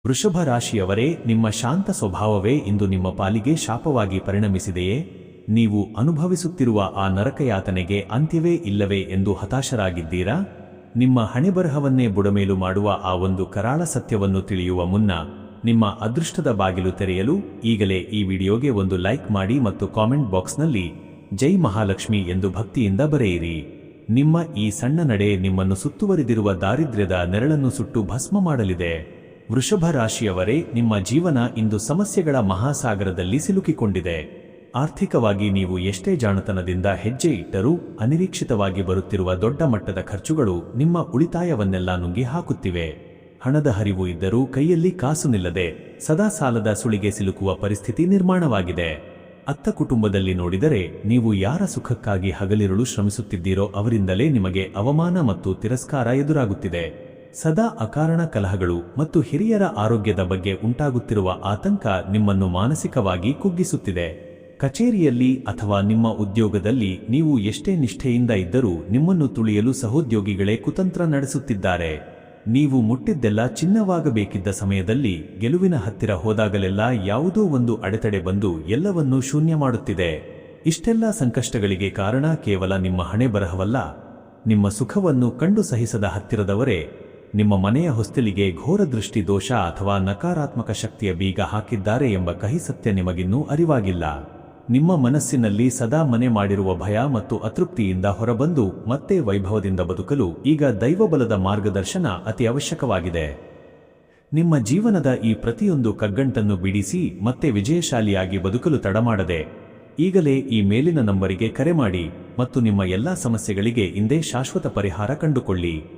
ವೃಷಭ ರಾಶಿಯವರೇ, ನಿಮ್ಮ ಶಾಂತ ಸ್ವಭಾವವೇ ಇಂದು ನಿಮ್ಮ ಪಾಲಿಗೆ ಶಾಪವಾಗಿ ಪರಿಣಮಿಸಿದೆಯೇ? ನೀವು ಅನುಭವಿಸುತ್ತಿರುವ ಆ ನರಕಯಾತನೆಗೆ ಅಂತ್ಯವೇ ಇಲ್ಲವೇ ಎಂದು ಹತಾಶರಾಗಿದ್ದೀರಾ? ನಿಮ್ಮ ಹಣೆಬರಹವನ್ನೇ ಬುಡಮೇಲು ಮಾಡುವ ಆ ಒಂದು ಕರಾಳ ಸತ್ಯವನ್ನು ತಿಳಿಯುವ ಮುನ್ನ ನಿಮ್ಮ ಅದೃಷ್ಟದ ಬಾಗಿಲು ತೆರೆಯಲು ಈಗಲೇ ಈ ವಿಡಿಯೋಗೆ ಒಂದು ಲೈಕ್ ಮಾಡಿ ಮತ್ತು ಕಾಮೆಂಟ್ ಬಾಕ್ಸ್ನಲ್ಲಿ ಜೈ ಮಹಾಲಕ್ಷ್ಮಿ ಎಂದು ಭಕ್ತಿಯಿಂದ ಬರೆಯಿರಿ. ನಿಮ್ಮ ಈ ಸಣ್ಣ ನಡೆ ನಿಮ್ಮನ್ನು ಸುತ್ತುವರಿದಿರುವ ದಾರಿದ್ರ್ಯದ ನೆರಳನ್ನು ಸುಟ್ಟು ಭಸ್ಮ ಮಾಡಲಿದೆ. ವೃಷಭ ರಾಶಿಯವರೇ, ನಿಮ್ಮ ಜೀವನ ಇಂದು ಸಮಸ್ಯೆಗಳ ಮಹಾಸಾಗರದಲ್ಲಿ ಸಿಲುಕಿಕೊಂಡಿದೆ. ಆರ್ಥಿಕವಾಗಿ ನೀವು ಎಷ್ಟೇ ಜಾಣತನದಿಂದ ಹೆಜ್ಜೆ ಇಟ್ಟರೂ ಅನಿರೀಕ್ಷಿತವಾಗಿ ಬರುತ್ತಿರುವ ದೊಡ್ಡ ಮಟ್ಟದ ಖರ್ಚುಗಳು ನಿಮ್ಮ ಉಳಿತಾಯವನ್ನೆಲ್ಲ ನುಂಗಿ ಹಾಕುತ್ತಿವೆ. ಹಣದ ಹರಿವು ಇದ್ದರೂ ಕೈಯಲ್ಲಿ ಕಾಸು ನಿಲ್ಲದೆ ಸದಾ ಸಾಲದ ಸುಳಿಗೆ ಸಿಲುಕುವ ಪರಿಸ್ಥಿತಿ ನಿರ್ಮಾಣವಾಗಿದೆ. ಅತ್ತ ಕುಟುಂಬದಲ್ಲಿ ನೋಡಿದರೆ ನೀವು ಯಾರ ಸುಖಕ್ಕಾಗಿ ಹಗಲಿರುಳು ಶ್ರಮಿಸುತ್ತಿದ್ದೀರೋ ಅವರಿಂದಲೇ ನಿಮಗೆ ಅವಮಾನ ಮತ್ತು ತಿರಸ್ಕಾರ ಎದುರಾಗುತ್ತಿದೆ. ಸದಾ ಅಕಾರಣ ಕಲಹಗಳು ಮತ್ತು ಹಿರಿಯರ ಆರೋಗ್ಯದ ಬಗ್ಗೆ ಉಂಟಾಗುತ್ತಿರುವ ಆತಂಕ ನಿಮ್ಮನ್ನು ಮಾನಸಿಕವಾಗಿ ಕುಗ್ಗಿಸುತ್ತಿದೆ. ಕಚೇರಿಯಲ್ಲಿ ಅಥವಾ ನಿಮ್ಮ ಉದ್ಯೋಗದಲ್ಲಿ ನೀವು ಎಷ್ಟೇ ನಿಷ್ಠೆಯಿಂದ ಇದ್ದರೂ ನಿಮ್ಮನ್ನು ತುಳಿಯಲು ಸಹೋದ್ಯೋಗಿಗಳೇ ಕುತಂತ್ರ ನಡೆಸುತ್ತಿದ್ದಾರೆ. ನೀವು ಮುಟ್ಟಿದ್ದೆಲ್ಲ ಚಿನ್ನವಾಗಬೇಕಿದ್ದ ಸಮಯದಲ್ಲಿ ಗೆಲುವಿನ ಹತ್ತಿರ ಹೋದಾಗಲೆಲ್ಲ ಯಾವುದೋ ಒಂದು ಅಡೆತಡೆ ಬಂದು ಎಲ್ಲವನ್ನೂ ಶೂನ್ಯ ಮಾಡುತ್ತಿದೆ. ಇಷ್ಟೆಲ್ಲ ಸಂಕಷ್ಟಗಳಿಗೆ ಕಾರಣ ಕೇವಲ ನಿಮ್ಮ ಹಣೆಬರಹವಲ್ಲ, ನಿಮ್ಮ ಸುಖವನ್ನು ಕಂಡು ಸಹಿಸದ ಹತ್ತಿರದವರೇ ನಿಮ್ಮ ಮನೆಯ ಹೊಸ್ತಿಲಿಗೆ ಘೋರ ದೃಷ್ಟಿ ದೋಷ ಅಥವಾ ನಕಾರಾತ್ಮಕ ಶಕ್ತಿಯ ಬೀಗ ಹಾಕಿದ್ದಾರೆ ಎಂಬ ಕಹಿ ಸತ್ಯ ನಿಮಗಿನ್ನೂ ಅರಿವಾಗಿಲ್ಲ. ನಿಮ್ಮ ಮನಸ್ಸಿನಲ್ಲಿ ಸದಾ ಮನೆ ಮಾಡಿರುವ ಭಯ ಮತ್ತು ಅತೃಪ್ತಿಯಿಂದ ಹೊರಬಂದು ಮತ್ತೆ ವೈಭವದಿಂದ ಬದುಕಲು ಈಗ ದೈವಬಲದ ಮಾರ್ಗದರ್ಶನ ಅತಿ ಅವಶ್ಯಕವಾಗಿದೆ. ನಿಮ್ಮ ಜೀವನದ ಈ ಪ್ರತಿಯೊಂದು ಕಗ್ಗಂಟನ್ನು ಬಿಡಿಸಿ ಮತ್ತೆ ವಿಜಯಶಾಲಿಯಾಗಿ ಬದುಕಲು ತಡಮಾಡದೆ ಈಗಲೇ ಈ ಮೇಲಿನ ನಂಬರಿಗೆ ಕರೆ ಮಾಡಿ ಮತ್ತು ನಿಮ್ಮ ಎಲ್ಲಾ ಸಮಸ್ಯೆಗಳಿಗೆ ಇಂದೇ ಶಾಶ್ವತ ಪರಿಹಾರ ಕಂಡುಕೊಳ್ಳಿ.